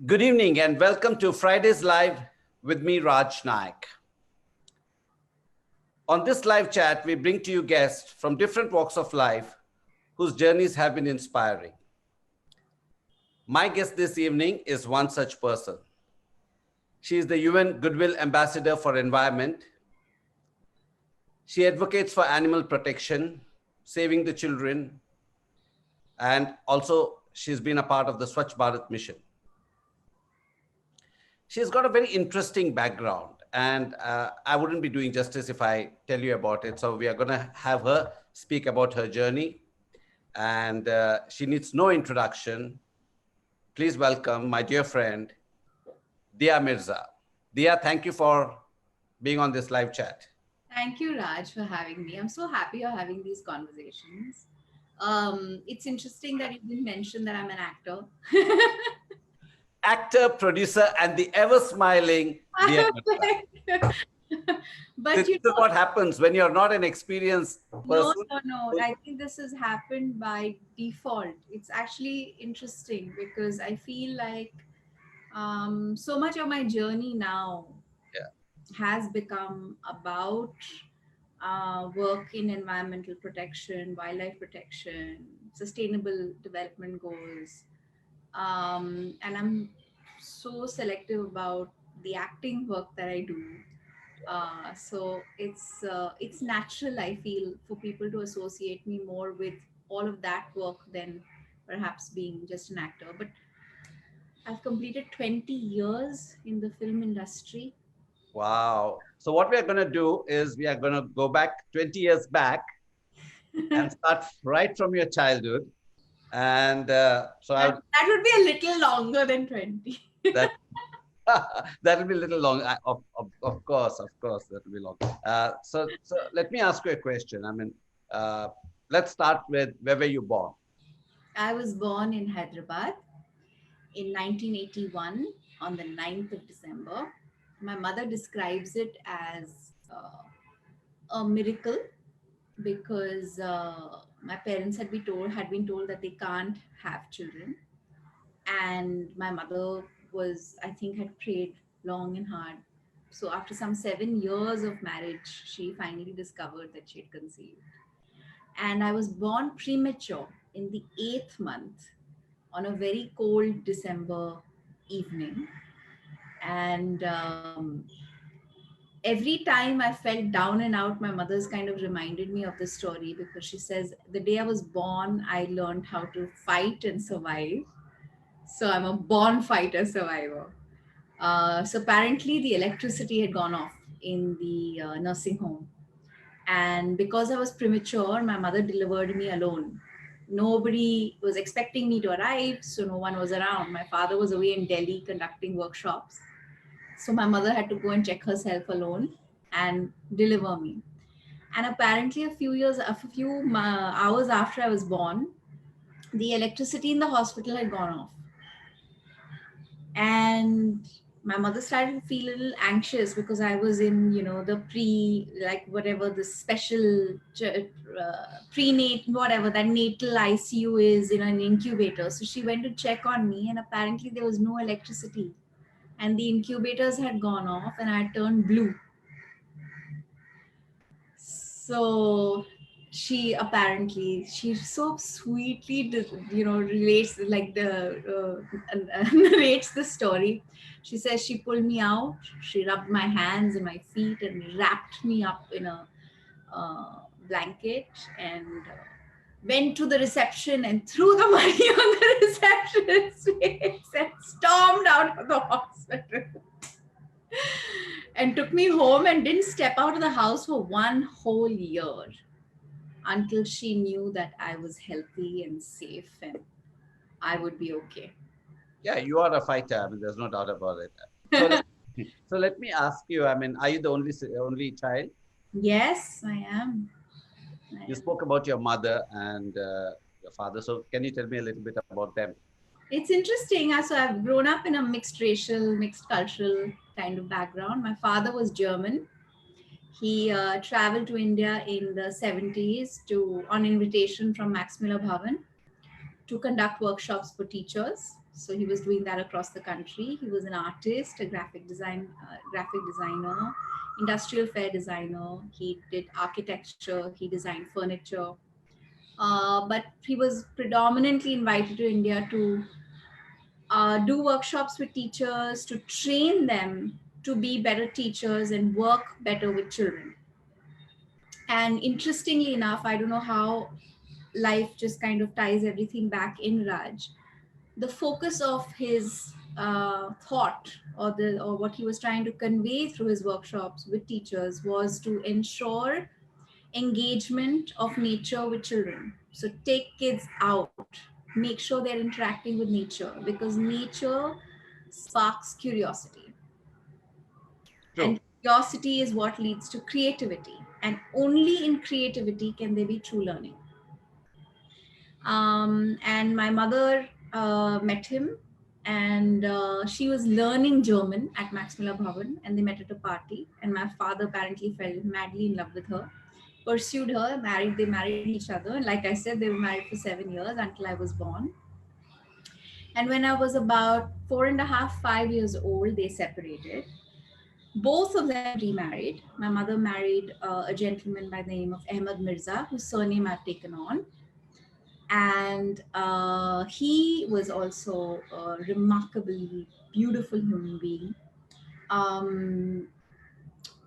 Good evening and welcome to Friday's Live with me, Raj NAYAK. On this live chat, we bring to you guests from different walks of life whose journeys have been inspiring. My guest this evening is one such person. She is the UN Goodwill Ambassador for Environment. She advocates for animal protection, saving the children, and also she's been a part of the Swachh Bharat mission. She's got a very interesting background, and I wouldn't be doing justice if I tell you about it. So we are going to have her speak about her journey, and she needs no introduction. Please welcome my dear friend, Mirza. Dia, thank you for being on this live chat. Thank you, Raj, for having me. I'm so happy you're having these conversations. It's interesting that you didn't mention that I'm an actor. Actor, producer, and the ever-smiling Dia Mirza. But This is what happens when you're not an experienced person. No. I think this has happened by default. It's actually interesting because I feel like so much of my journey now has become about work in environmental protection, wildlife protection, sustainable development goals. And I'm so selective about the acting work that I do. So it's natural, I feel, for people to associate me more with all of that work than perhaps being just an actor. But I've completed 20 years in the film industry. Wow. So what we are going to do is we are going to go back 20 years back and start right from your childhood. And that would be a little longer than 20. That will be a little long. Of course, that will be long. So let me ask you a question. I mean, let's start with where were you born? I was born in Hyderabad in 1981 on the 9th of December. My mother describes it as a miracle because my parents had been told that they can't have children, and my mother was, I think, had prayed long and hard. So after some 7 years of marriage, she finally discovered that she had conceived. And I was born premature in the 8th month on a very cold December evening. And every time I felt down and out, my mother's kind of reminded me of the story because she says, the day I was born, I learned how to fight and survive. So I'm a born fighter survivor. So apparently the electricity had gone off in the nursing home. And because I was premature, my mother delivered me alone. Nobody was expecting me to arrive, so no one was around. My father was away in Delhi conducting workshops. So my mother had to go and check herself alone and deliver me. And apparently, a few hours after I was born, the electricity in the hospital had gone off. And my mother started to feel a little anxious because I was in, the the special prenatal, whatever that natal ICU is, an incubator. So she went to check on me, and apparently there was no electricity, and the incubators had gone off, and I turned blue. So she so sweetly relates narrates the story. She says she pulled me out, she rubbed my hands and my feet and wrapped me up in a blanket, and went to the reception and threw the money on the receptionist's face and stormed out of the hospital. And took me home and didn't step out of the house for one whole year until she knew that I was healthy and safe and I would be okay. Yeah, you are a fighter. I mean, there's no doubt about it. So let me ask you. I mean, are you the only child? Yes, I am. You spoke about your mother and your father. So can you tell me a little bit about them? It's interesting. So I've grown up in a mixed racial, mixed cultural kind of background. My father was German. He traveled to India in the 70s on invitation from Max Miller Bhavan. to conduct workshops for teachers. So he was doing that across the country. He was an artist, a graphic designer, industrial fair designer. He did architecture. He designed furniture. But he was predominantly invited to India to do workshops with teachers, to train them to be better teachers and work better with children. And interestingly enough, I don't know how life just kind of ties everything back in Raj. The focus of his thought, or what he was trying to convey through his workshops with teachers, was to ensure engagement of nature with children. So take kids out, make sure they're interacting with nature, because nature sparks curiosity, and True. curiosity is what leads to creativity, and only in creativity can there be true learning. And my mother met him, and she was learning German at Max Muller Bhavan, and they met at a party. And my father apparently fell madly in love with her, pursued her, married. They married each other, and like I said, they were married for 7 years until I was born. And when I was about 4.5, 5 years old, they separated. Both of them remarried. My mother married a gentleman by the name of Ahmed Mirza, whose surname I've taken on, and he was also a remarkably beautiful human being. um,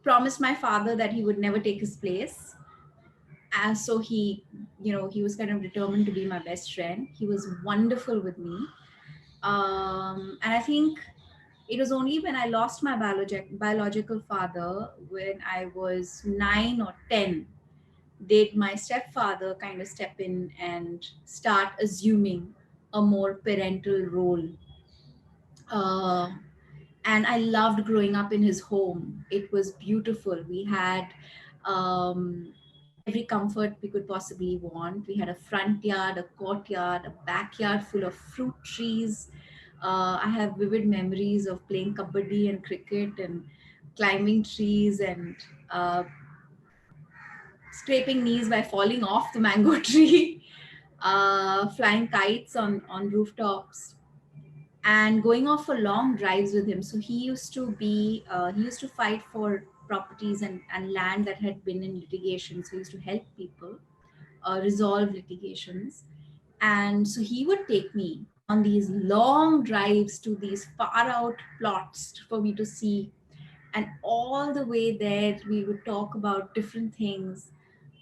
Promised my father that he would never take his place, and so he was kind of determined to be my best friend. He was wonderful with me. And I think it was only when I lost my biological father when I was 9 or 10 did my stepfather kind of step in and start assuming a more parental role. Uh, and I loved growing up in his home. It was beautiful. We had every comfort we could possibly want. We had a front yard, a courtyard, a backyard full of fruit trees. I have vivid memories of playing kabaddi and cricket and climbing trees and uh, scraping knees by falling off the mango tree, flying kites on rooftops, and going off for long drives with him. So he used to fight for properties and land that had been in litigation. So he used to help people resolve litigations. And so he would take me on these long drives to these far out plots for me to see. And all the way there, we would talk about different things: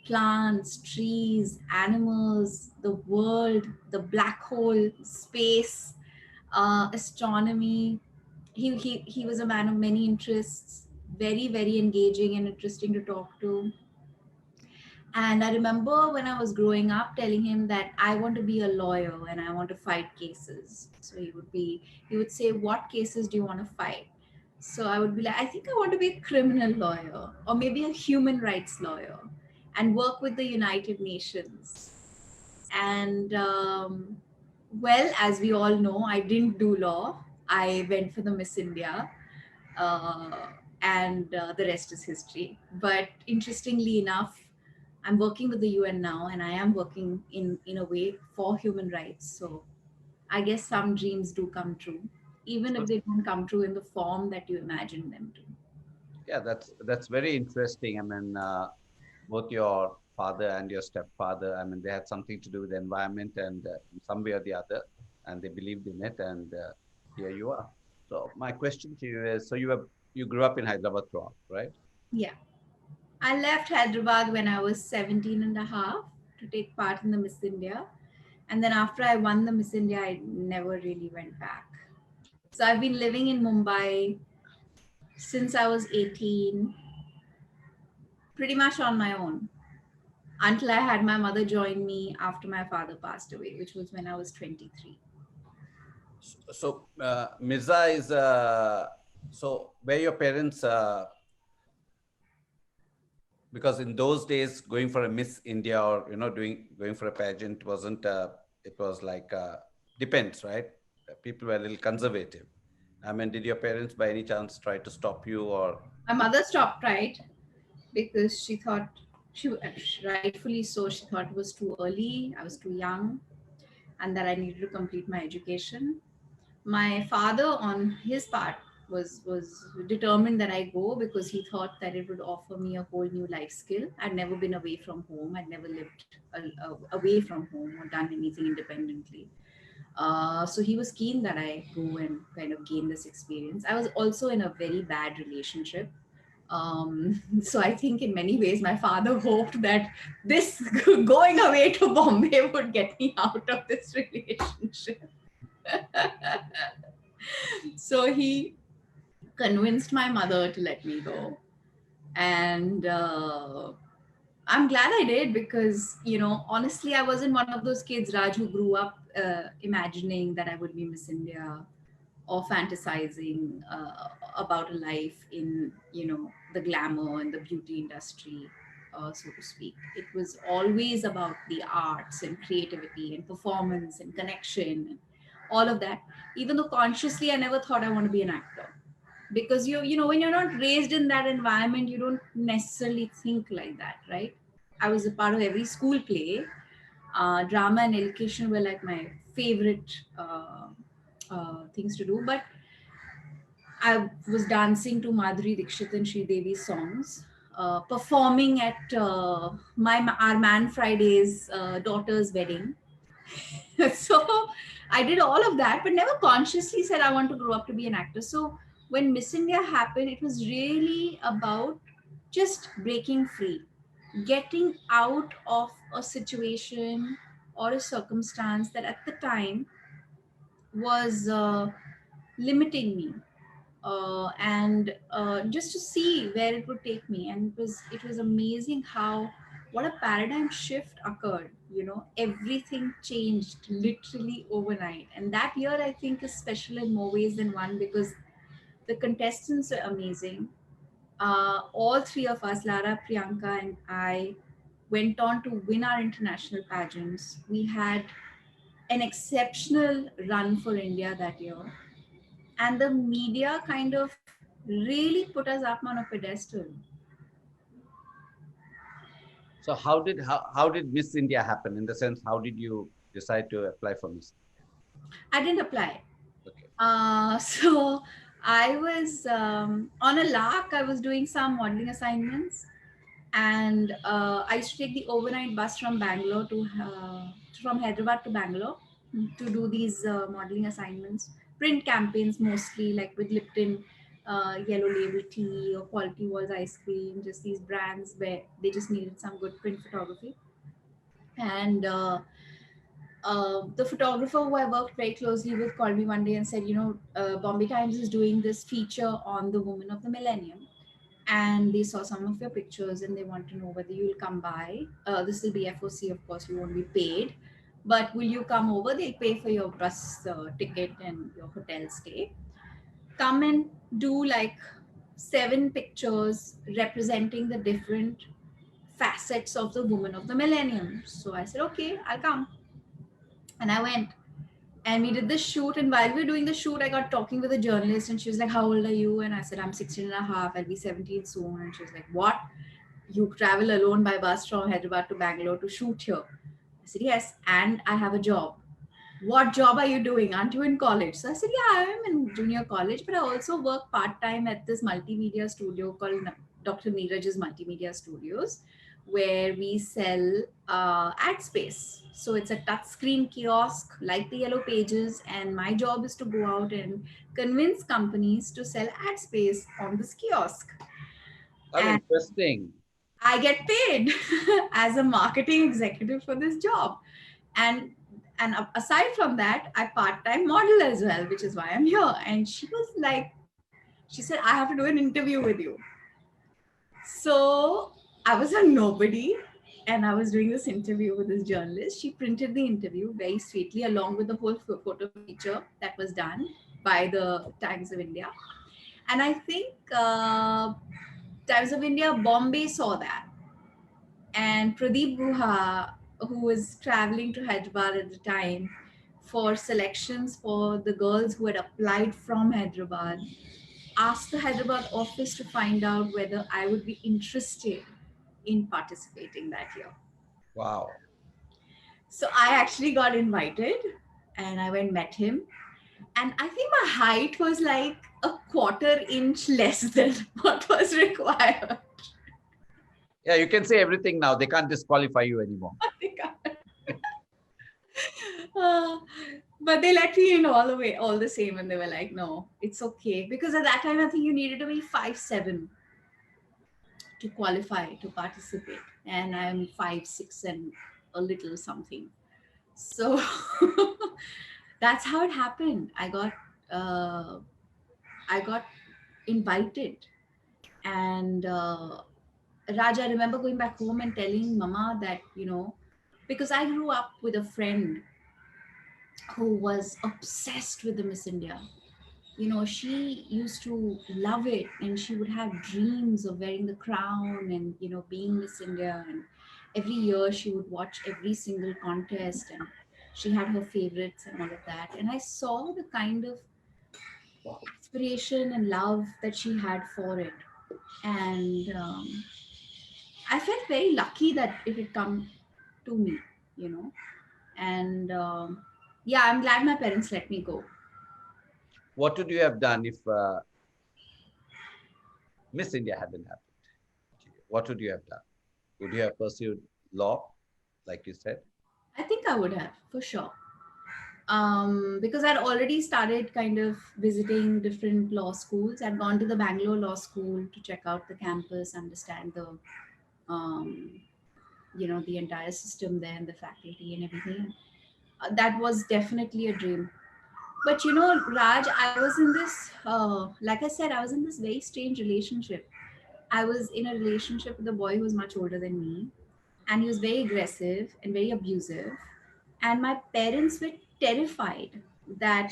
plants, trees, animals, the world, the black hole, space, astronomy. He was a man of many interests, very, very engaging and interesting to talk to. And I remember when I was growing up telling him that I want to be a lawyer and I want to fight cases. So he would say, "What cases do you want to fight?" So I would be like, "I think I want to be a criminal lawyer or maybe a human rights lawyer and work with the United Nations." And well, as we all know, I didn't do law. I went for the Miss India, uh, and the rest is history. But interestingly enough, I'm working with the UN now, and I am working in a way for human rights. So I guess some dreams do come true, even if So, they don't come true in the form that you imagine them to. yeah, that's very interesting. I mean, both your father and your stepfather, I mean, they had something to do with the environment and in some way or the other, and they believed in it, and here you are. So my question to you is, so you grew up in Hyderabad throughout, right? Yeah. I left Hyderabad when I was 17 and a half to take part in the Miss India. And then after I won the Miss India, I never really went back. So I've been living in Mumbai since I was 18, pretty much on my own, until I had my mother join me after my father passed away, which was when I was 23. So Mirza is so where your parents because in those days going for a Miss India or doing going for a pageant wasn't it was like depends, right? People were a little conservative. I mean, did your parents by any chance try to stop you or My mother stopped, right? Because she thought, rightfully so, she thought it was too early, I was too young. and that I needed to complete my education. My father, on his part, was determined that I go because he thought that it would offer me a whole new life skill. I'd never been away from home. I'd never lived away from home or done anything independently. So he was keen that I go and kind of gain this experience. I was also in a very bad relationship. So I think in many ways my father hoped that this going away to Bombay would get me out of this relationship. So he convinced my mother to let me go. And I'm glad I did because, honestly, I wasn't one of those kids, Raj, who grew up imagining that I would be Miss India or fantasizing about a life in, the glamour and the beauty industry, so to speak. It was always about the arts and creativity and performance and connection and all of that. Even though consciously I never thought I want to be an actor, because when you're not raised in that environment, you don't necessarily think like that, right? I was a part of every school play. Drama and education were like my favorite things to do. But I was dancing to Madhuri Dixit and Sri Devi's songs, performing at our Man Friday's daughter's wedding. So I did all of that, but never consciously said I want to grow up to be an actor. So when Miss India happened, it was really about just breaking free, getting out of a situation or a circumstance that at the time was limiting me, and just to see where it would take me. And it was amazing how what a paradigm shift occurred. Everything changed literally overnight, and that year I think is special in more ways than one because the contestants are amazing. All three of us, Lara, Priyanka, and I, went on to win our international pageants. We had an exceptional run for India that year, and the media kind of really put us up on a pedestal. So how did Miss India happen? In the sense, how did you decide to apply for Miss? I didn't apply. Okay. So I was on a lark. I was doing some modeling assignments, and I used to take the overnight bus from Bangalore from Hyderabad to Bangalore to do these modeling assignments, print campaigns mostly, like with Lipton, Yellow Label tea or Quality Walls ice cream, just these brands where they just needed some good print photography. And the photographer who I worked very closely with called me one day and said, Bombay Times is doing this feature on the woman of the millennium, and they saw some of your pictures and they want to know whether you'll come by. This will be FOC, of course, you won't be paid, but will you come over? They'll pay for your bus ticket and your hotel stay. Come and do like 7 pictures representing the different facets of the woman of the millennium. So I said, okay, I'll come. And I went. And we did the shoot, and while we were doing the shoot, I got talking with a journalist, and she was like, how old are you? And I said, I'm 16 and a half, I'll be 17 soon. And she was like, what, you travel alone by bus from Hyderabad to Bangalore to shoot here? I said, yes, and I have a job. What job are you doing? Aren't you in college? So I said, yeah, I am in junior college, but I also work part-time at this multimedia studio called Dr. Neeraj's Multimedia Studios, where we sell ad space. So it's a touchscreen kiosk like the Yellow Pages, and my job is to go out and convince companies to sell ad space on this kiosk. Oh, And interesting. I get paid as a marketing executive for this job. And aside from that, I part-time model as well, which is why I'm here. And she was like, she said, I have to do an interview with you. So I was a nobody, and I was doing this interview with this journalist. She printed the interview very sweetly along with the whole photo feature that was done by the Times of India. And I think Times of India Bombay saw that. And Pradeep Guha, who was traveling to Hyderabad at the time for selections for the girls who had applied from Hyderabad, asked the Hyderabad office to find out whether I would be interested in participating that year. Wow. So I actually got invited and I went met him. And I think my height was like a quarter inch less than what was required. Yeah, you can say everything now. They can't disqualify you anymore. Uh, but they let me in all the way, all the same. And they were like, no, it's okay. Because at that time, I think you needed to be 5'7" to qualify to participate. And I'm 5'6" and a little something. So that's how it happened. Uh, I got invited, and Raj, I remember going back home and telling Mama that, because I grew up with a friend who was obsessed with the Miss India. She used to love it, and she would have dreams of wearing the crown and, being Miss India. And every year she would watch every single contest, and she had her favorites and all of that. And I saw the kind of inspiration and love that she had for it. And I felt very lucky that it had come to me, you know. And yeah, I'm glad my parents let me go. What would you have done if Miss India hadn't happened to you? What would you have done? Would you have pursued law, like you said? I think I would have, for sure. Because I'd already started kind of visiting different law schools. I'd gone to the Bangalore Law School to check out the campus, understand um, the entire system there and the faculty and everything. That was definitely a dream. But Raj, I was in this, like I said, I was in this very strange relationship. I was in a relationship with a boy who was much older than me, and he was very aggressive and very abusive. And my parents were terrified that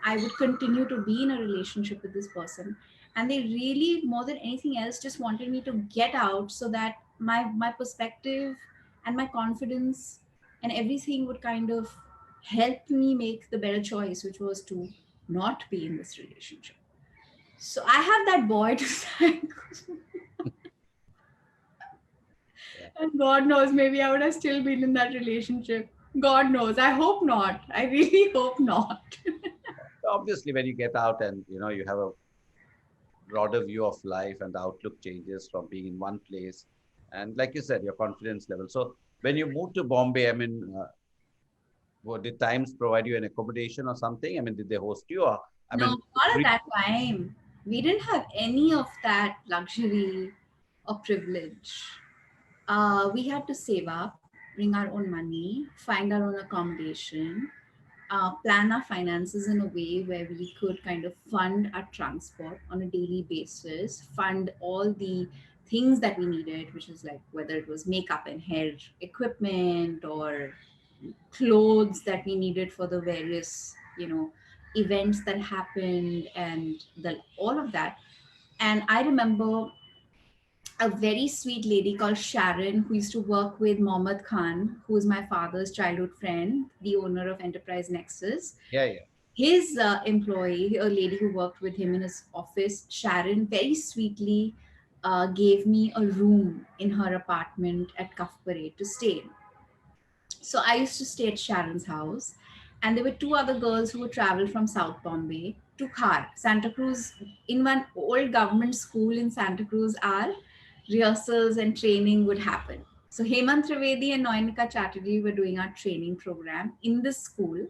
I would continue to be in a relationship with this person, and they really, more than anything else, just wanted me to get out so that my perspective and my confidence and everything would kind of help me make the better choice, which was to not be in this relationship. So I have that boy to thank. Yeah. And God knows, maybe I would have still been in that relationship. God knows. I hope not. I really hope not. Obviously, when you get out and you have a broader view of life and the outlook changes from being in one place, and like you said, your confidence level. So when you moved to Bombay, I mean, did Times provide you an accommodation or something? I mean, did they host you, or I No, mean, not at that time. We didn't have any of that luxury or privilege. We had to save up, bring our own money, find our own accommodation, plan our finances in a way where we could kind of fund our transport on a daily basis, fund all the things that we needed, which is like whether it was makeup and hair equipment or clothes that we needed for the various, events that happened, and all of that. And I remember a very sweet lady called Sharon, who used to work with Mohammed Khan, who is my father's childhood friend, the owner of Enterprise Nexus. yeah, yeah. His employee, a lady who worked with him in his office, Sharon, very sweetly gave me a room in her apartment at Cuff Parade to stay in. So I used to stay at Sharon's house, and there were two other girls who would travel from South Bombay to Khar, Santa Cruz. In one old government school in Santa Cruz, our rehearsals and training would happen. So Hemant Trivedi and Nayanika Chatterjee were doing our training program in the school,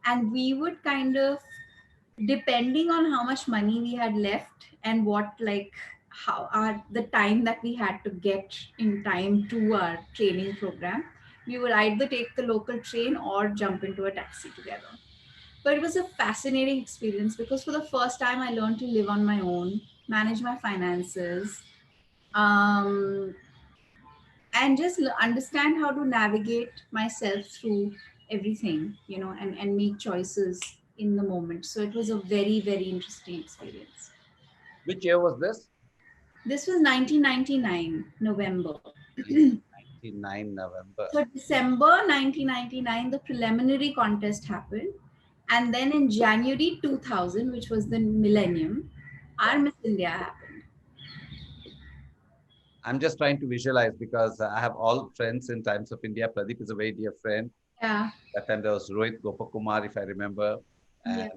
and we would kind of, depending on how much money we had left and what, like, how our the time that we had to get in time to our training program, we would either take the local train or jump into a taxi together. But it was a fascinating experience because for the first time I learned to live on my own, manage my finances, um, and just understand how to navigate myself through everything, and make choices in the moment. So it was a very, very interesting experience. Which year was this? This was 1999 November. 1999 November. So December 1999, the preliminary contest happened. And then in January 2000, which was the millennium, our Miss India happened. I'm just trying to visualize because I have all friends in Times of India. Pradeep is a very dear friend. Yeah. That time there was Rohit Gopakumar, if I remember, Yeah.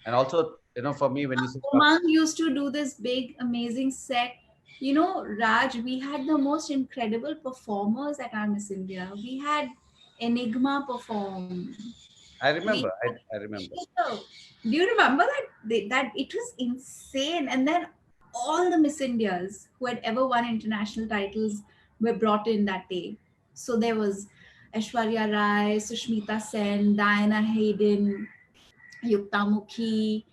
and also, for me, when you say Umang used to do this big, amazing set. You know, Raj, we had the most incredible performers at our Miss India. We had Enigma perform. I We remember, had, I remember. do you remember that? That it was insane. And then all the Miss Indias who had ever won international titles were brought in that day. So there was Aishwarya Rai, Sushmita Sen, Diana Hayden, Yuktamukhi,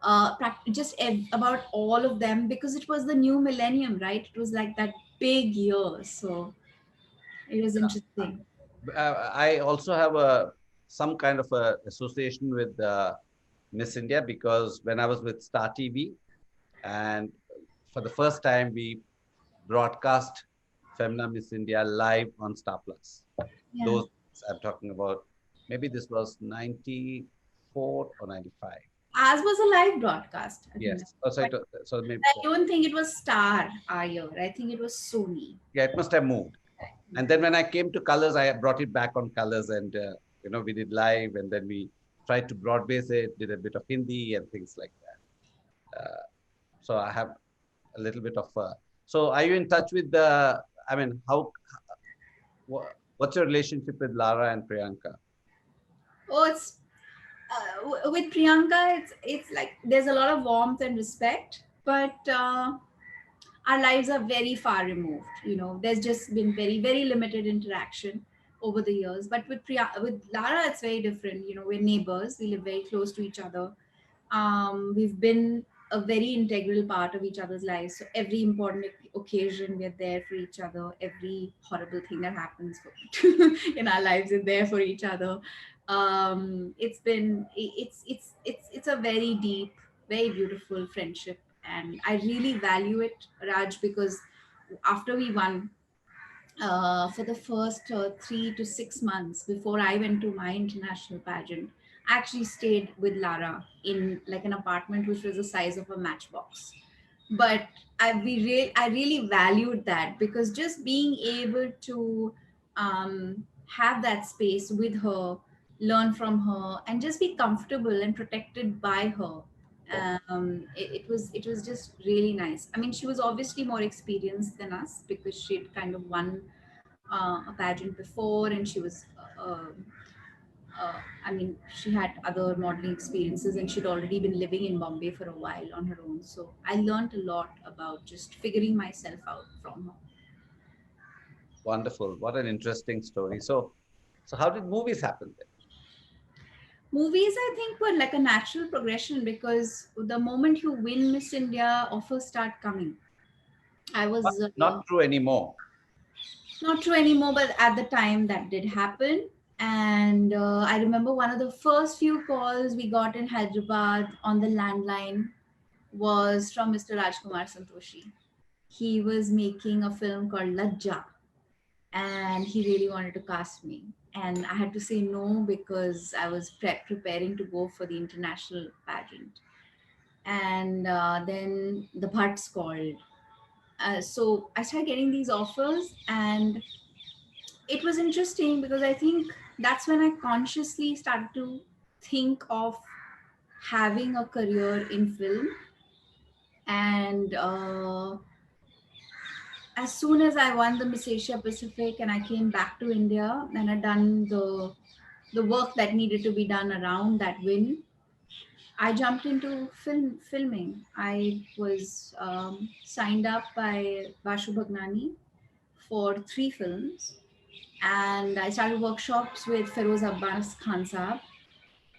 about all of them, because it was the new millennium, right? It was like that big year. So it was interesting. I also have some kind of a association with Miss India because when I was with Star TV, and for the first time we broadcast Femina Miss India live on Star Plus. Yeah. Those I'm talking about. Maybe this was 94 or 95. Ours was a live broadcast. I think. Yes. Oh, so, But so maybe, I don't think it was Star our year. I think it was Sony. yeah, it must have moved. And then when I came to Colors, I brought it back on Colors, and we did live, and then we tried to broadbase it, did a bit of Hindi and things like that. So I have a little bit of. So are you in touch with the? I mean, what's your relationship with Lara and Priyanka? Oh, it's with Priyanka. It's like there's a lot of warmth and respect, but our lives are very far removed. There's just been very, very limited interaction over the years. But with Lara, it's very different. We're neighbors. We live very close to each other. We've been a very integral part of each other's lives. So every important occasion, we're there for each other. Every horrible thing that happens in our lives, we're there for each other. It's a very deep, very beautiful friendship, and I really value it, Raj, because after we won, for the first 3 to 6 months before I went to my international pageant, I actually stayed with Lara in like an apartment which was the size of a matchbox. But I really valued that, because just being able to have that space with her, learn from her, and just be comfortable and protected by her. It was just really nice. I mean, she was obviously more experienced than us because she'd kind of won a pageant before, and she was I mean, she had other modeling experiences, and she'd already been living in Bombay for a while on her own. So I learned a lot about just figuring myself out from her. Wonderful. What an interesting story. So how did movies happen then? Movies, I think, were like a natural progression, because the moment you win Miss India, offers start coming. I was Not true anymore. not true anymore, but at the time that did happen. And I remember one of the first few calls we got in Hyderabad on the landline was from Mr. Rajkumar Santoshi. He was making a film called Lajja, and he really wanted to cast me. And I had to say no because I was preparing to go for the international pageant. And then the Bhatts called. So I started getting these offers, and it was interesting because I think that's when I consciously started to think of having a career in film. And as soon as I won the Miss Asia Pacific and I came back to India and I'd done the work that needed to be done around that win, I jumped into filming. I was signed up by Bashu Bhagnani for 3 films, and I started workshops with Feroz Abbas Khan Saab.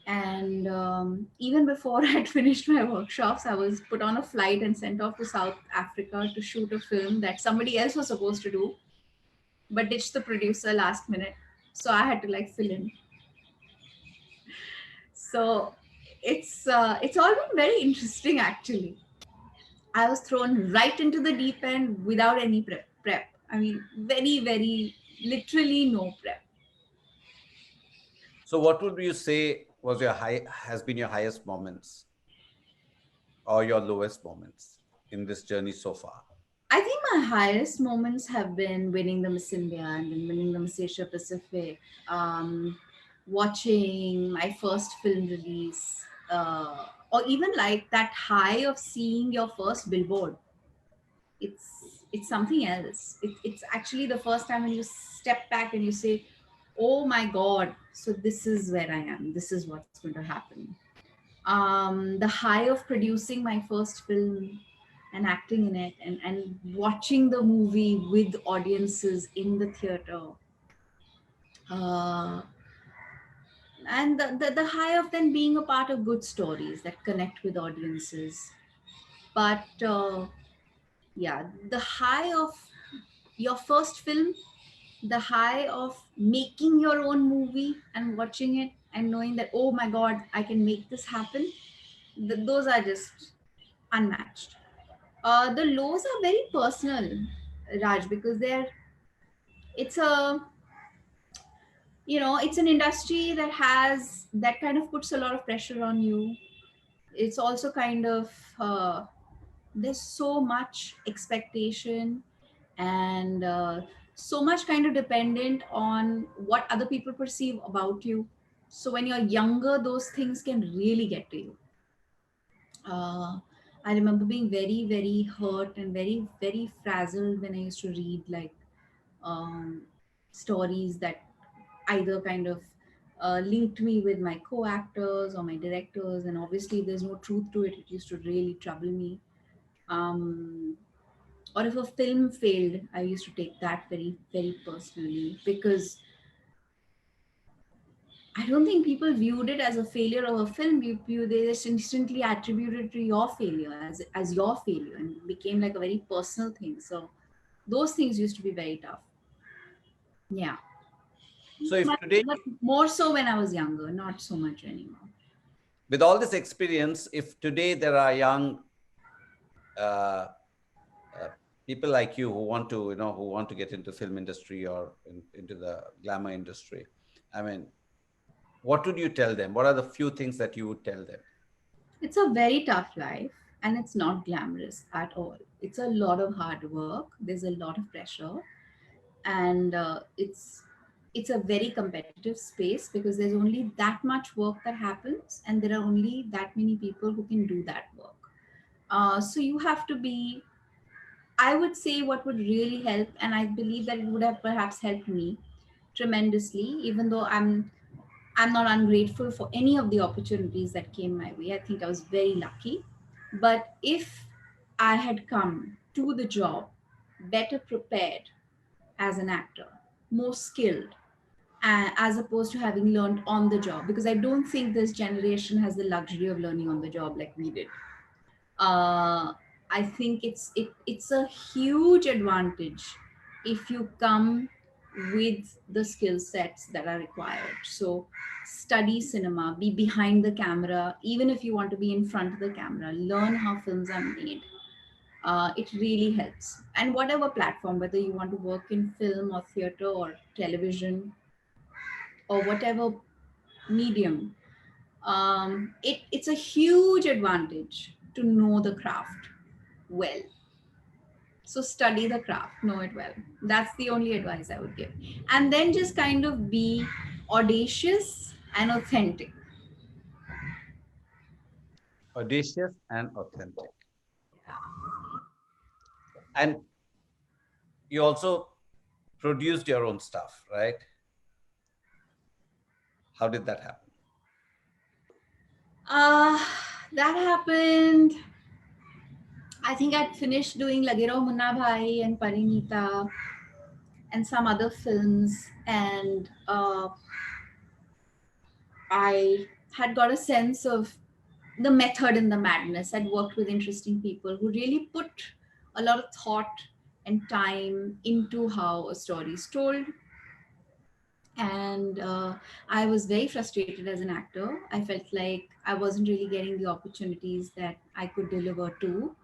And even before I'd finished my workshops, I was put on a flight and sent off to South Africa to shoot a film that somebody else was supposed to do, but ditched the producer last minute. So I had to like fill in. So it's all been very interesting actually. I was thrown right into the deep end without any prep. I mean, very, very literally no prep. So what would you say has been your highest moments or your lowest moments in this journey so far? I think my highest moments have been winning the Miss India and then winning the Miss Asia Pacific, um, watching my first film release, or even like that high of seeing your first billboard. It's something else. It's actually the first time when you step back and you say, "Oh my God! So this is where I am. This is what's going to happen." The high of producing my first film and acting in it, and watching the movie with audiences in the theater, uh, and the high of then being a part of good stories that connect with audiences. But yeah, the high of your first film, the high of making your own movie and watching it and knowing that, oh my God, I can make this happen, those are just unmatched. The lows are very personal, Raj, because it's a, it's an industry that has, that kind of puts a lot of pressure on you. It's also kind of, there's so much expectation, and so much kind of dependent on what other people perceive about you. So when you're younger, those things can really get to you. uh, I remember being very, very hurt and very, very frazzled when I used to read like, um, stories that either kind of linked me with my co-actors or my directors, and obviously if there's no truth to it, it used to really trouble me. um, or if a film failed, I used to take that very, very personally, because I don't think people viewed it as a failure of a film. They just instantly attributed it to your failure as your failure, and it became like a very personal thing. So those things used to be very tough. Yeah, So if but, today, but more so when I was younger, not so much anymore. with all this experience, if today there are young uh, uh, people like you who want to, who want to get into film industry or into the glamour industry, I mean, what would you tell them? What are the few things that you would tell them? It's a very tough life, and it's not glamorous at all. It's a lot of hard work. There's a lot of pressure, and it's a very competitive space because there's only that much work that happens, and there are only that many people who can do that work. So you have to be. I would say what would really help, and I believe that it would have perhaps helped me tremendously, even though I'm not ungrateful for any of the opportunities that came my way. I think I was very lucky. But if I had come to the job better prepared as an actor, more skilled, as opposed to having learned on the job, because I don't think this generation has the luxury of learning on the job like we did. uh, I think it's a huge advantage if you come with the skill sets that are required. So study cinema, be behind the camera, even if you want to be in front of the camera, learn how films are made. It really helps. And whatever platform, whether you want to work in film or theater or television or whatever medium, it's a huge advantage to know the craft well. So study the craft, know it well. That's the only advice I would give. And then just kind of be audacious and authentic. Audacious and authentic. And you also produced your own stuff, right? How did that happen? Uh, that happened. I think I'd finished doing Lagero Munna Bhai and Parinita and some other films, and I had got a sense of the method and the madness. I'd worked with interesting people who really put a lot of thought and time into how a story is told. And I was very frustrated as an actor. I felt like I wasn't really getting the opportunities that I could deliver to.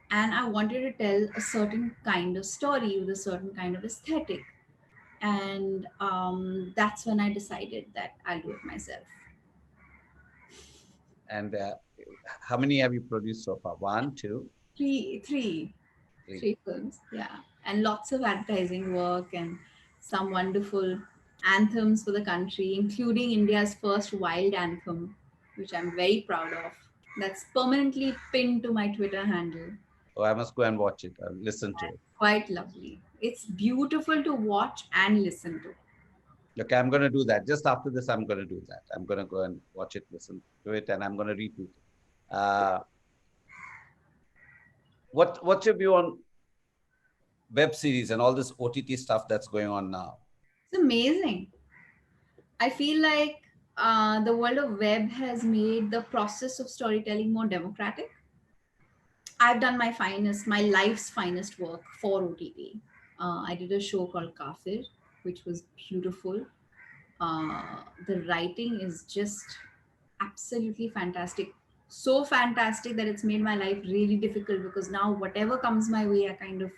And I wanted to tell a certain kind of story with a certain kind of aesthetic. And that's when I decided that I'll do it myself. And how many have you produced so far? One, two, Three, three. Three. 3 films, yeah, and lots of advertising work and some wonderful anthems for the country, including India's first wild anthem, which I'm very proud of. That's permanently pinned to my Twitter handle. Oh, I must go and watch it. I'll listen to it. Quite lovely. It's beautiful to watch and listen to. Okay, I'm going to do that. Just after this, I'm going to do that. I'm going to go and watch it, listen to it, and I'm going to retweet it. What's your view on web series and all this OTT stuff that's going on now? It's amazing. I feel like the world of web has made the process of storytelling more democratic. I've done my finest, my life's finest work for OTT. I did a show called Kafir, which was beautiful. The writing is just absolutely fantastic. So fantastic that it's made my life really difficult because now whatever comes my way, I kind of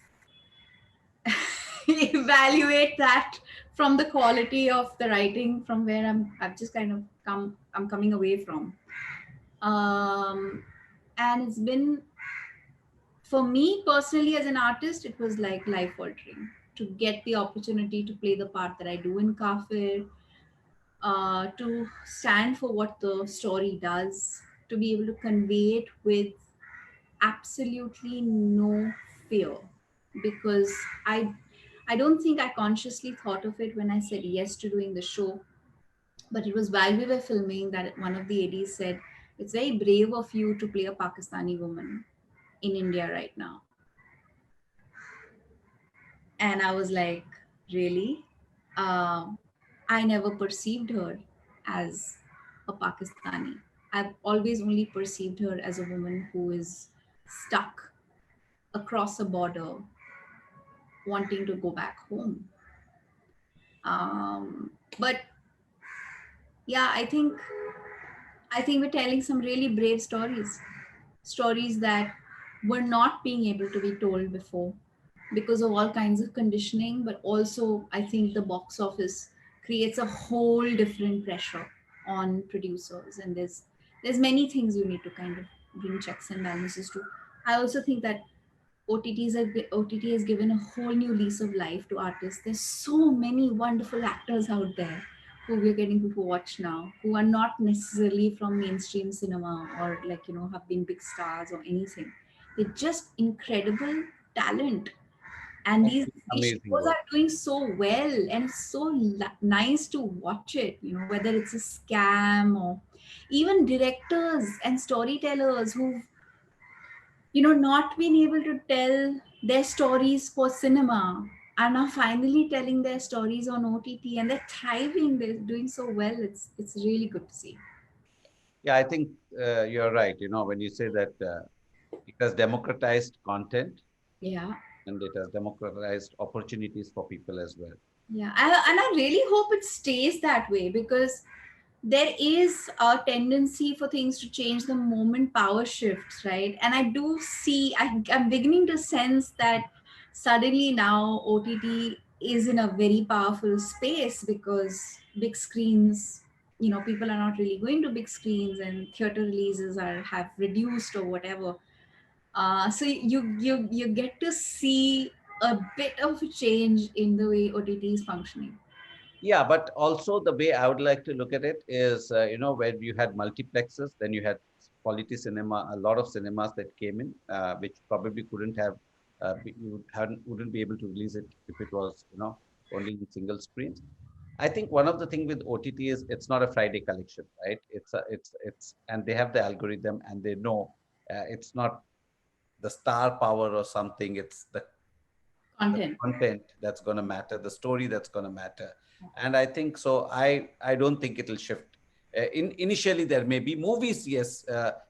evaluate that from the quality of the writing from where I've just kind of I'm coming away from. And it's been, for me personally as an artist, it was like life altering to get the opportunity to play the part that I do in Kafir, to stand for what the story does, to be able to convey it with absolutely no fear. Because I don't think I consciously thought of it when I said yes to doing the show, but it was while we were filming that one of the ADs said, "It's very brave of you to play a Pakistani woman in India right now." And I was like, really? Um, I never perceived her as a Pakistani. I've always only perceived her as a woman who is stuck across a border wanting to go back home. But yeah, I think we're telling some really brave stories that were not being able to be told before because of all kinds of conditioning. But also I think the box office creates a whole different pressure on producers, and there's many things you need to kind of bring checks and balances to. I also think that OTT has given a whole new lease of life to artists. There's so many wonderful actors out there who we're getting to watch now, who are not necessarily from mainstream cinema or like, have been big stars or anything. They're just incredible talent. And these Amazing shows work. are doing so well, and it's so nice to watch it, whether it's a scam or even directors and storytellers who've not been able to tell their stories for cinema are now finally telling their stories on OTT, and they're thriving. They're doing so well. It's really good to see. Yeah, I think you're right. When you say that it has democratized content Yeah. and it has democratized opportunities for people as well. Yeah, and I really hope it stays that way, because there is a tendency for things to change the moment power shifts, right? And I do see, I'm beginning to sense that suddenly now OTT is in a very powerful space because big screens, people are not really going to big screens, and theater releases have reduced or whatever. So you get to see a bit of a change in the way OTT is functioning. Yeah, but also the way I would like to look at it is, when you had multiplexes, then you had quality cinema, a lot of cinemas that came in, which probably couldn't have, wouldn't be able to release it if it was, only in single screens. I think one of the thing with OTT is it's not a Friday collection, right? And they have the algorithm and they know it's not the star power or something. It's the Content. content that's going to matter, the story that's going to matter. And I think so. I don't think it'll shift. Initially, there may be movies. Yes,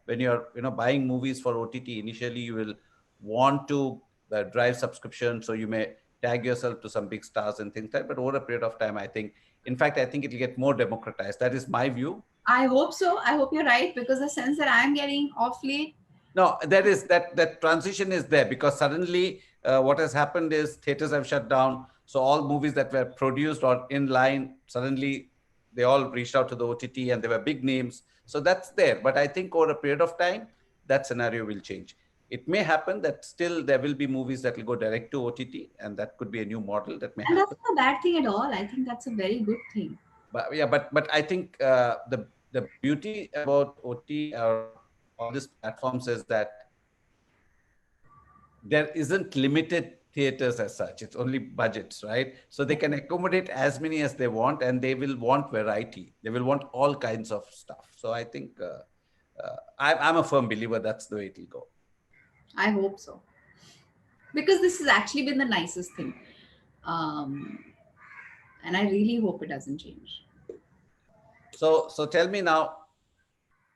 when you're buying movies for OTT, initially you will want to drive subscription, so you may tag yourself to some big stars and things like. But over a period of time, I think, in fact, I think it'll get more democratized. That is my view. I hope so. I hope you're right, because the sense that I'm getting off late. No, that transition is there because suddenly what has happened is theaters have shut down. So all movies that were produced or in line, suddenly they all reached out to the OTT and they were big names. So that's there. But I think over a period of time, that scenario will change. It may happen that still there will be movies that will go direct to OTT, and that could be a new model that may And that's happen. not a bad thing at all. I think that's a very good thing. But yeah, but I think the beauty about OT or all these platforms is that there isn't limited theaters as such. It's only budgets, right? So they can accommodate as many as they want, and they will want variety. They will want all kinds of stuff. So I think I'm a firm believer that's the way it will go. I hope so. Because this has actually been the nicest thing. Um, and I really hope it doesn't change. So tell me now,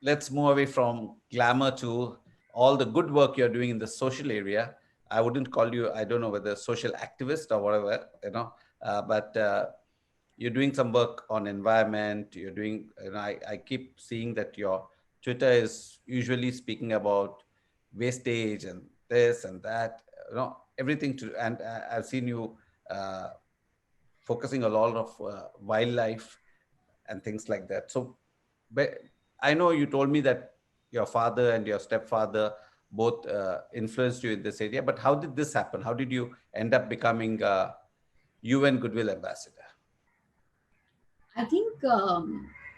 let's move away from glamour to all the good work you're doing in the social area. I wouldn't call you, I don't know whether social activist or whatever, but you're doing some work on environment. You're doing, I keep seeing that your Twitter is usually speaking about wastage and this and that, everything to, and I've seen you uh, focusing a lot of wildlife and things like that. So, but I know you told me that your father and your stepfather both influenced you in this area, but how did this happen? How did you end up becoming UN Goodwill ambassador? I think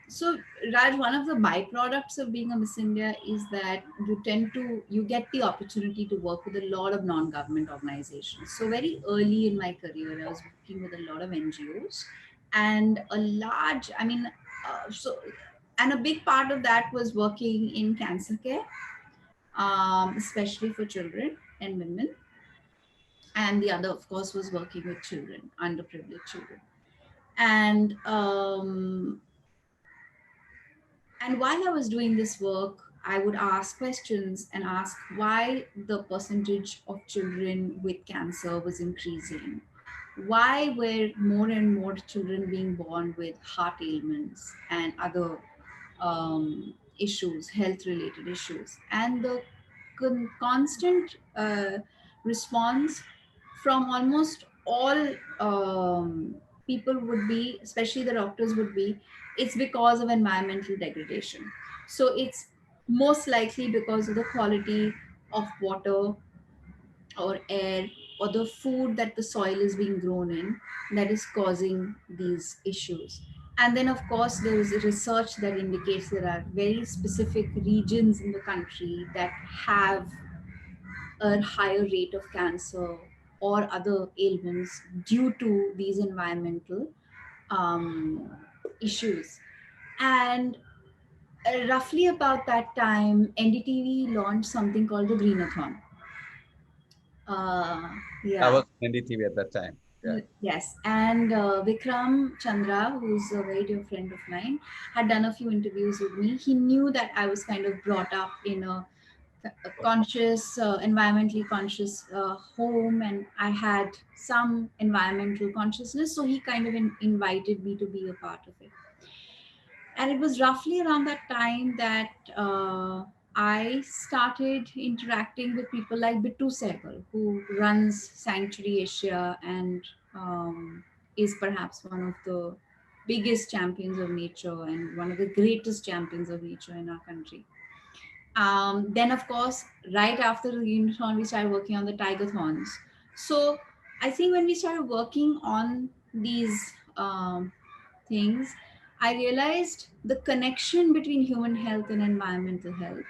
so. Raj, one of the byproducts of being a Miss India is that you get the opportunity to work with a lot of non-government organizations. So very early in my career, I was working with a lot of NGOs, and and a big part of that was working in cancer care, especially for children and women. And the other, of course, was working with children, underprivileged children. And And while I was doing this work, I would ask questions and ask why the percentage of children with cancer was increasing. Why were more and more children being born with heart ailments and other issues, health related issues? And the constant response from almost all people would be, especially the doctors, would be it's because of environmental degradation. So it's most likely because of the quality of water or air or the food that the soil is being grown in that is causing these issues. And then, of course, there is research that indicates there are very specific regions in the country that have a higher rate of cancer or other ailments due to these environmental um, issues. And roughly about that time, NDTV launched something called the Greenathon. Uh, I yeah, was in NDTV at that time. Yeah. yes. And Vikram Chandra, who's a very dear friend of mine, had done a few interviews with me. He knew that I was kind of brought up in a conscious, environmentally conscious home, and I had some environmental consciousness. So he kind of invited me to be a part of it. And it was roughly around that time that I started interacting with people like Bittu Sehgal, who runs Sanctuary Asia and is perhaps one of the biggest champions of nature and one of the greatest champions of nature in our country. Then, of course, right after the Unithon, we started working on the Tigerthons. So I think when we started working on these things, I realized the connection between human health and environmental health,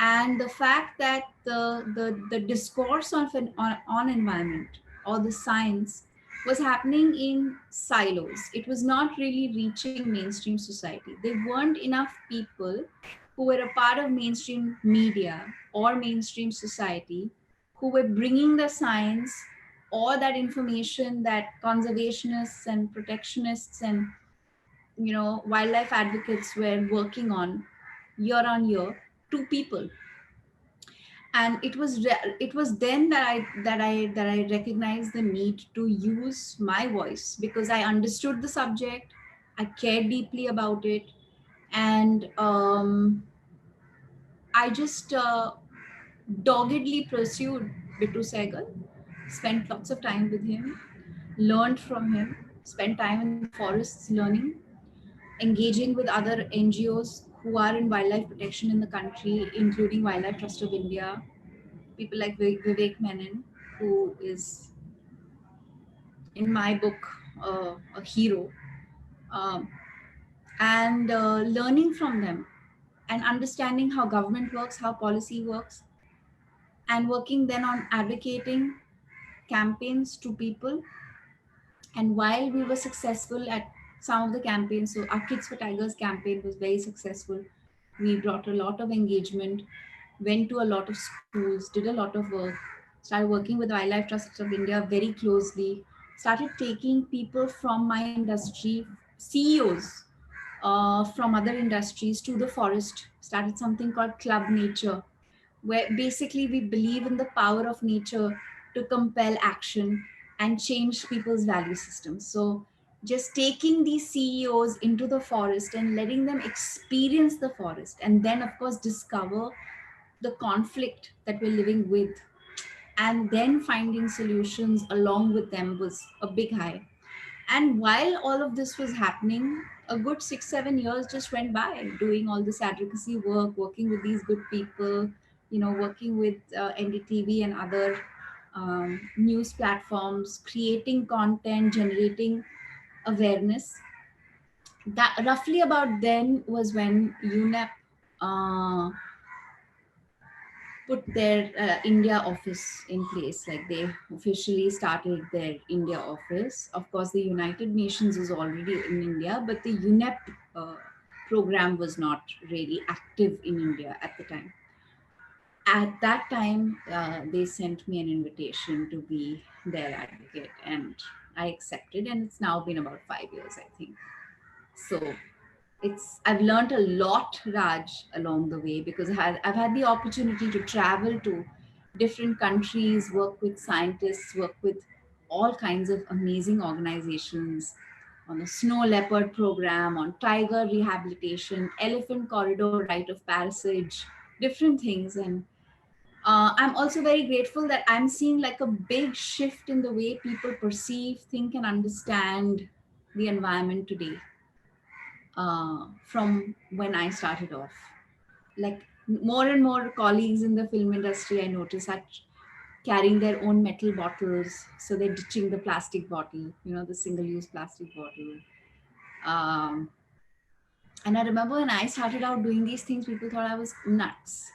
and the fact that the discourse on environment or the science was happening in silos. It was not really reaching mainstream society. There weren't enough people who were a part of mainstream media or mainstream society who were bringing the science or that information that conservationists and protectionists and wildlife advocates were working on year to people. And it was then that I recognized the need to use my voice, because I understood the subject, I cared deeply about it, and I just doggedly pursued Bittu Sehgal, spent lots of time with him, learned from him, spent time in the forests learning, engaging with other NGOs who are in wildlife protection in the country, including Wildlife Trust of India, people like Vivek Menon, who is, in my book, a hero, um, and learning from them and understanding how government works, how policy works, and working then on advocating campaigns to people. And while we were successful at some of the campaigns, so our Kids for Tigers campaign was very successful. We brought a lot of engagement, went to a lot of schools, did a lot of work, started working with Wildlife Trust of India very closely, started taking people from my industry, CEOs from other industries to the forest, started something called Club Nature, where basically we believe in the power of nature to compel action and change people's value systems. So just taking these CEOs into the forest and letting them experience the forest, and then of course discover the conflict that we're living with, and then finding solutions along with them was a big high. And while all of this was happening, a good 6 7 years just went by doing all this advocacy work, working with these good people, working with NDTV and other news platforms, creating content, generating awareness. That roughly about then was when UNEP uh, put their India office in place. Like they officially started their India office. Of course, the United Nations is already in India, but the UNEP uh, program was not really active in India at the time. At that time, they sent me an invitation to be their advocate, and I accepted. And it's now been about 5 years, I think. So I've learned a lot, Raj, along the way, because I've had the opportunity to travel to different countries, work with scientists, work with all kinds of amazing organizations on the snow leopard program, on tiger rehabilitation, elephant corridor, right of passage, different things. And I'm also very grateful that I'm seeing like a big shift in the way people perceive, think, and understand the environment today from when I started off. Like more and more colleagues in the film industry, I notice are carrying their own metal bottles. So they're ditching the plastic bottle, the single use plastic bottle. Um, and I remember when I started out doing these things, people thought I was nuts.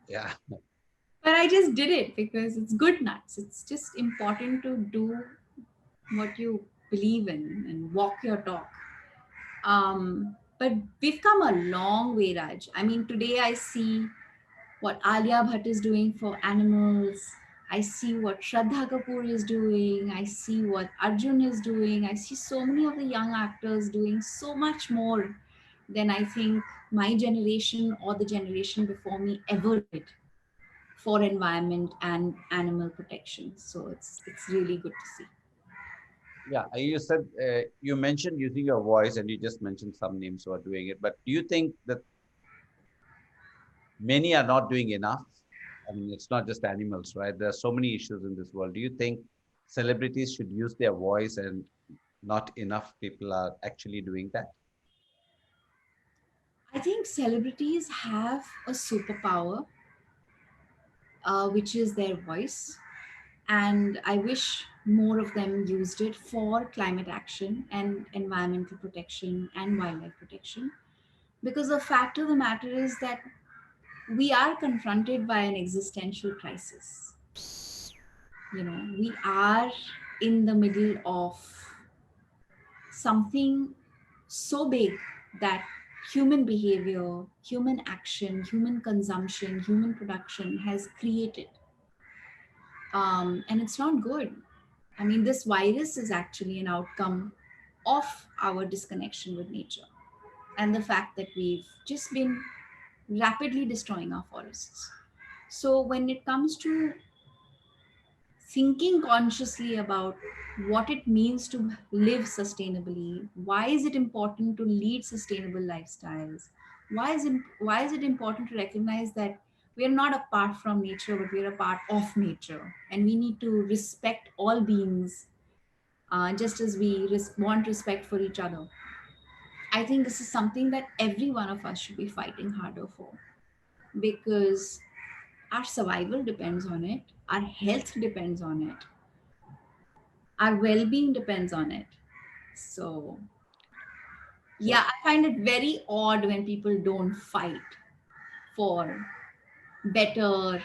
Yeah. But I just did it because it's good nuts. It's just important to do what you believe in and walk your talk. But we've come a long way, Raj. I mean, today I see what Alia Bhatt is doing for animals. I see what Shraddha Kapoor is doing. I see what Arjun is doing. I see so many of the young actors doing so much more than I think my generation or the generation before me ever did for environment and animal protection. So it's really good to see. Yeah, you said you mentioned using your voice, and you just mentioned some names who are doing it. But do you think that many are not doing enough? I mean, it's not just animals, right? There are so many issues in this world. Do you think celebrities should use their voice, and not enough people are actually doing that? I think celebrities have a superpower, which is their voice. And I wish more of them used it for climate action and environmental protection and wildlife protection. Because the fact of the matter is that we are confronted by an existential crisis. We are in the middle of something so big that human behavior, human action, human consumption, human production has created. And it's not good. I mean, this virus is actually an outcome of our disconnection with nature and the fact that we've just been rapidly destroying our forests. So, when it comes to thinking consciously about what it means to live sustainably, why is it important to lead sustainable lifestyles, why is it important to recognize that we are not apart from nature, but we are a part of nature, and we need to respect all beings, just as we want respect for each other. I think this is something that every one of us should be fighting harder for, because our survival depends on it, our health depends on it, our well-being depends on it. So So yeah, I find it very odd when people don't fight for better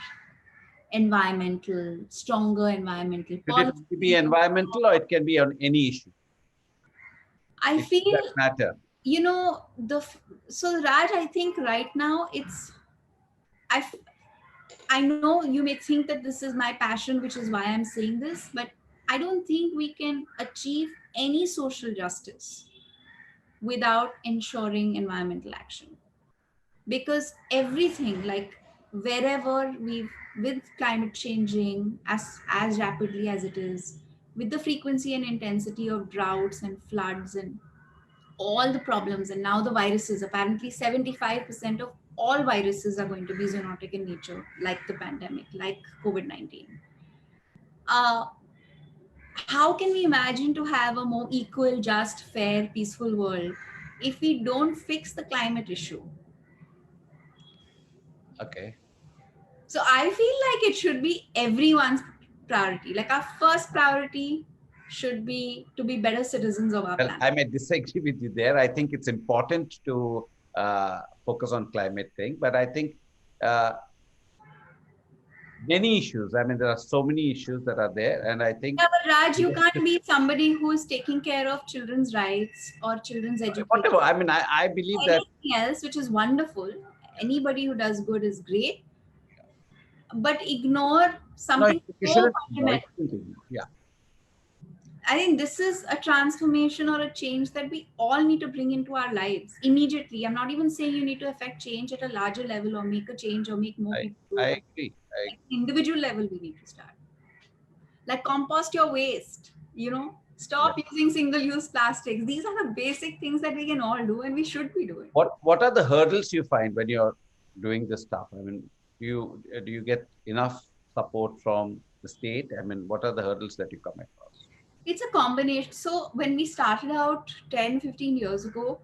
environmental, stronger environmental should it be policy. environmental or it can be on any issue? I Issues that feel, matter. you know, so Raj, I think right now I, f- I know you may think that this is my passion, which is why I'm saying this, but I don't think we can achieve any social justice without ensuring environmental action, because everything, like wherever we've, with climate changing as rapidly as it is, with the frequency and intensity of droughts and floods and all the problems, and now the viruses, apparently 75% of all viruses are going to be zoonotic in nature, like the pandemic, like COVID-19. uh, how can we imagine to have a more equal, just, fair, peaceful world if we don't fix the climate issue? Okay. So I feel like it should be everyone's priority. Like our first priority should be to be better citizens of our Well, planet. I may disagree with you there. I think it's important to focus on climate thing, but I think uh, many issues. I mean, there are so many issues that are there, and I think Yeah, but Raj, you can't be somebody who is taking care of children's rights or children's education. whatever. I mean, I believe that Anything else, which is wonderful. Anybody who does good is great, but ignore no, something you so shouldn't. No, you fundamental. shouldn't ignore. Yeah. I think this is a transformation or a change that we all need to bring into our lives immediately. I'm not even saying you need to affect change at a larger level or make a change or make more I people do I it. agree. At individual level, we need to start. Like compost your waste, Yeah. stop using single use plastics. These are the basic things that we can all do and we should be doing. What are the hurdles you find when you're doing this stuff? I mean, do you get enough support from the state? I mean, what are the hurdles that you come across? It's a combination. So when we started out 10-15 years ago,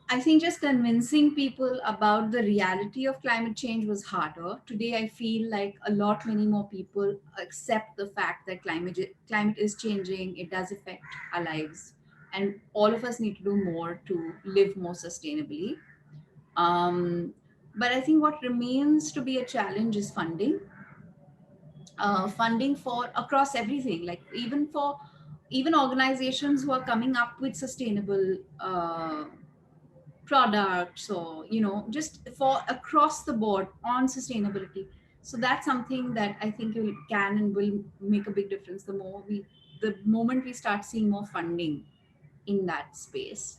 I think just convincing people about the reality of climate change was harder. Today, I feel like a lot many more people accept the fact that climate is changing. It does affect our lives, and all of us need to do more to live more sustainably. Um, but I think what remains to be a challenge is funding. Funding for across everything, like even organizations who are coming up with sustainable products, or just for across the board on sustainability. So that's something that I think can and will make a big difference the moment we start seeing more funding in that space.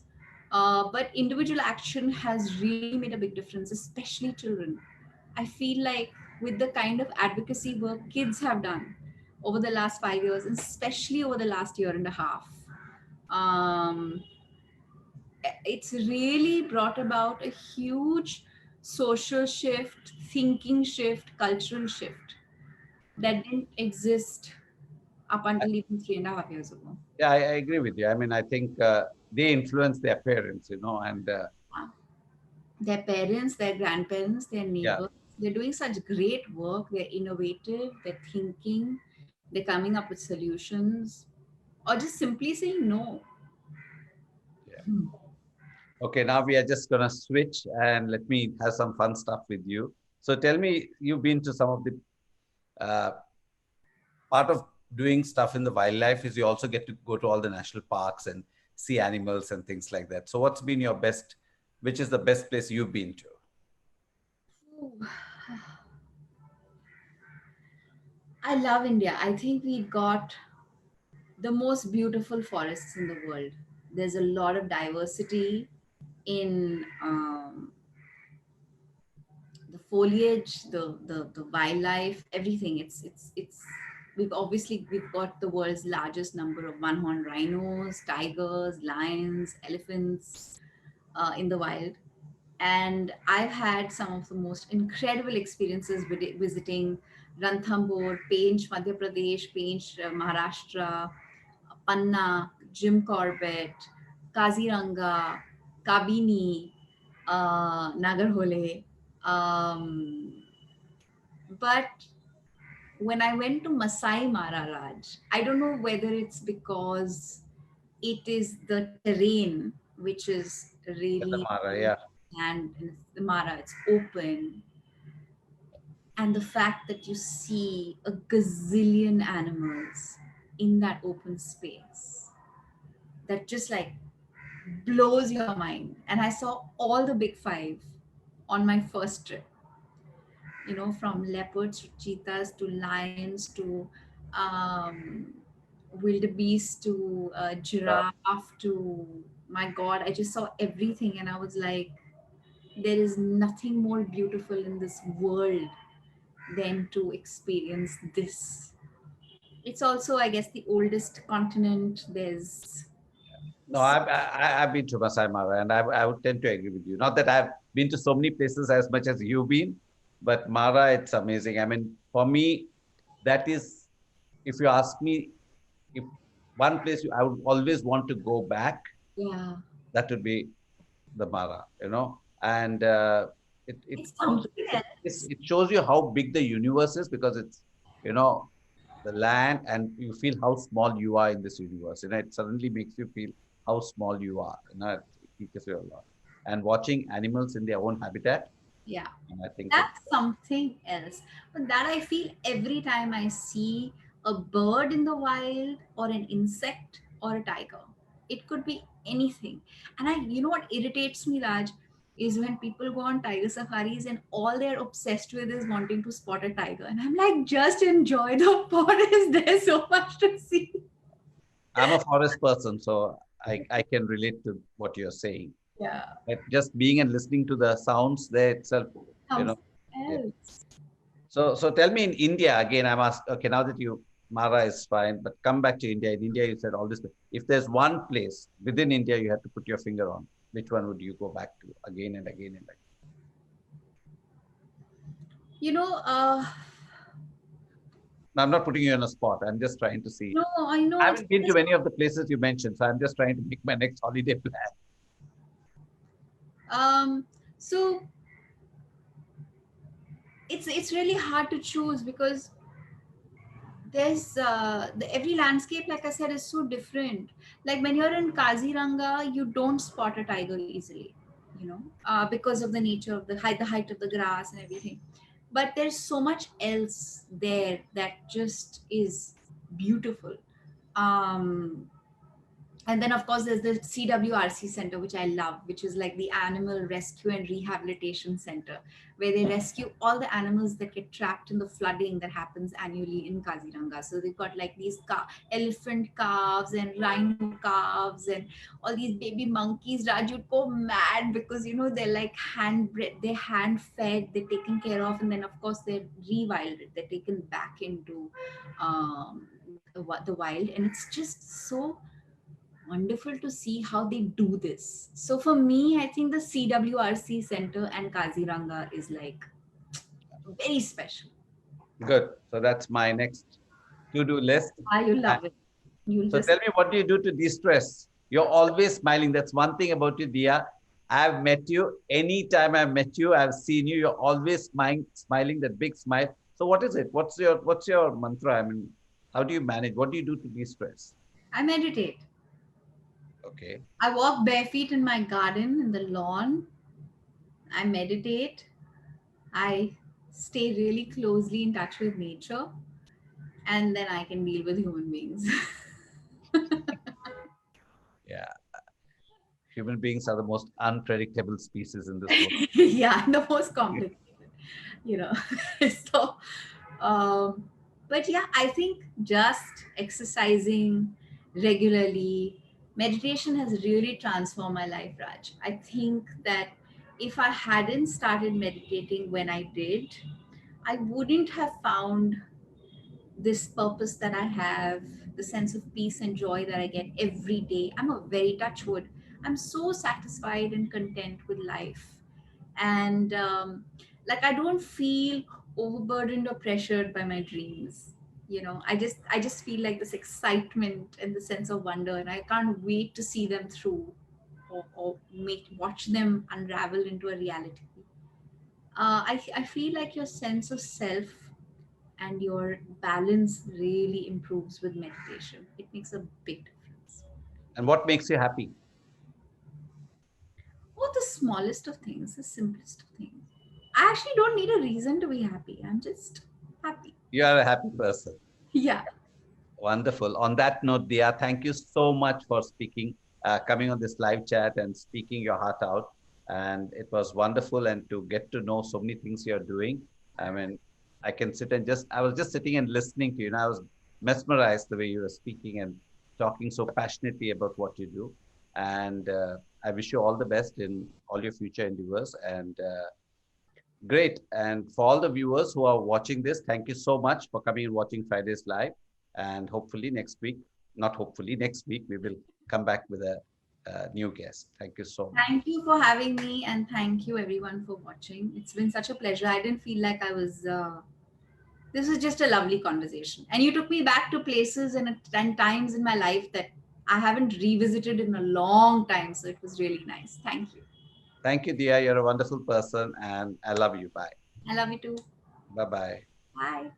But individual action has really made a big difference, especially children. I feel like with the kind of advocacy work kids have done over the last 5 years, and especially over the last year and a half, um, it's really brought about a huge social shift, thinking shift, cultural shift that didn't exist up I, until even 3.5 years ago. yeah, I agree with you. I mean, I think they influence their parents, and Their parents, their grandparents, their yeah, neighbors, they're doing such great work. They're innovative, they're thinking, they're coming up with solutions, or just simply saying no. yeah. Okay, now we are just gonna switch and let me have some fun stuff with you. So tell me, you've been to some of the uh, part of doing stuff in the wildlife is you also get to go to all the national parks and see animals and things like that. So what's been your best, which is the best place you've been to? I love India. I think we got the most beautiful forests in the world. There's a lot of diversity in the foliage, the wildlife, everything. It's we've got the world's largest number of one-horned rhinos, tigers, lions, elephants in the wild. And I've had some of the most incredible experiences visiting Ranthambore, Pench, Madhya Pradesh, Pench, Maharashtra, Panna, Jim Corbett, Kaziranga. Kabini, Nagarhole. Um, but when I went to Masai Mara Raj, I don't know whether it's because it is the terrain which is At the really Mara, yeah. and the Mara, it's open, and the fact that you see a gazillion animals in that open space that just like blows your mind. And I saw all the big five on my first trip, you know, from leopards to cheetahs to lions to um, wildebeest to Uh, giraffe to, my god, I just saw everything and I was like, there is nothing more beautiful in this world than to experience this. It's also, I guess, the oldest continent. There's no, I've been to Masai Mara, and I would tend to agree with you. Not that I've been to so many places as much as you've been, but Mara, it's amazing. I mean, for me, that is, if you ask me, if one place I would always want to go back, yeah, that would be the Mara, and it it's also something else. it shows you how big the universe is because it's you know the land and you feel how small you are in this universe. It suddenly makes you feel how small you are. It teaches you a lot. And watching animals in their own habitat, Yeah, and I think it's that's something else. But that I feel every time I see a bird in the wild or an insect or a tiger. It could be anything. And you know what irritates me, Raj, is when people go on tiger safaris and all they're obsessed with is wanting to spot a tiger. And I'm like, just enjoy the forest. There's so much to see. I'm a forest person, so I can relate to what you're saying. Yeah. But just being and listening to the sounds there itself, you know. Something Yeah. else. So tell me in India again. I'm asked. Okay, now that you Mara is fine, but come back to India. In India, you said all this. If there's one place within India you have to put your finger on, which one would you go back to again and again and again? You know, Now, I'm not putting you on a spot. I'm just trying to see. no, I know I it's haven't been to many of the places you mentioned, so I'm just trying to make my next holiday plan. um so it's really hard to choose because there's every landscape, like I said, is so different. Like when you're in Kaziranga, you don't spot a tiger easily, you know, because of the nature of the height of the grass and everything. But there's so much else there that just is beautiful. um and then of course there's the CWRC center, which I love, which is like the animal rescue and rehabilitation center, where they rescue all the animals that get trapped in the flooding that happens annually in Kaziranga. So they've got like these elephant calves and rhino calves and all these baby monkeys. Raj, you'd go mad because you know they're like they're hand fed, they're taken care of, and then of course they're rewilded, they're taken back into the wild, and it's just so wonderful to see how they do this. So for me, I think the CWRC Center and Kaziranga is like very special. Good. So that's my next to-do list. Ah, you And love it. You'll so just tell me, what do you do to de-stress? You're always smiling. That's one thing about you, Dia. I've met you. Anytime I've met you, I've seen you. You're always smiling, that big smile. So what is it? What's your mantra? I mean, how do you manage? What do you do to de-stress? I meditate. Okay. I walk barefoot in my garden in the lawn. I meditate. I stay really closely in touch with nature, and then I can deal with human beings. Yeah. Human beings are the most unpredictable species in this world. Yeah, the most complicated, you know. So um but yeah, I think just exercising regularly, meditation has really transformed my life, Raj. I think that if I hadn't started meditating when I did, I wouldn't have found this purpose that I have, the sense of peace and joy that I get every day. I'm a very touch wood. I'm so satisfied and content with life. And like I don't feel overburdened or pressured by my dreams. You know, I just feel like this excitement and the sense of wonder, and I can't wait to see them through. or watch them unravel into a reality. I feel like your sense of self and your balance really improves with meditation. It makes a big difference. And what makes you happy? Oh, the smallest of things, the simplest of things. I actually don't need a reason to be happy. I'm just happy. You are a happy person. Yeah. Wonderful. On that note, Dia, thank you so much for speaking, coming on this live chat and speaking your heart out. And it was wonderful, and to get to know so many things you're doing. I mean, I can sit and I was just sitting and listening to you, and I was mesmerized the way you were speaking and talking so passionately about what you do. And I wish you all the best in all your future endeavors. And great. And for all the viewers who are watching this, thank you so much for coming and watching Fridays Live. And hopefully next week, not hopefully, next week, we will come back with a new guest. Thank you so much. Thank you for having me, and thank you everyone for watching. It's been such a pleasure. I didn't feel like I was. This was just a lovely conversation, and you took me back to places and times in my life that I haven't revisited in a long time. So it was really nice. Thank you. Thank you, Dia. You're a wonderful person, and I love you. Bye. I love you too. Bye bye. Bye.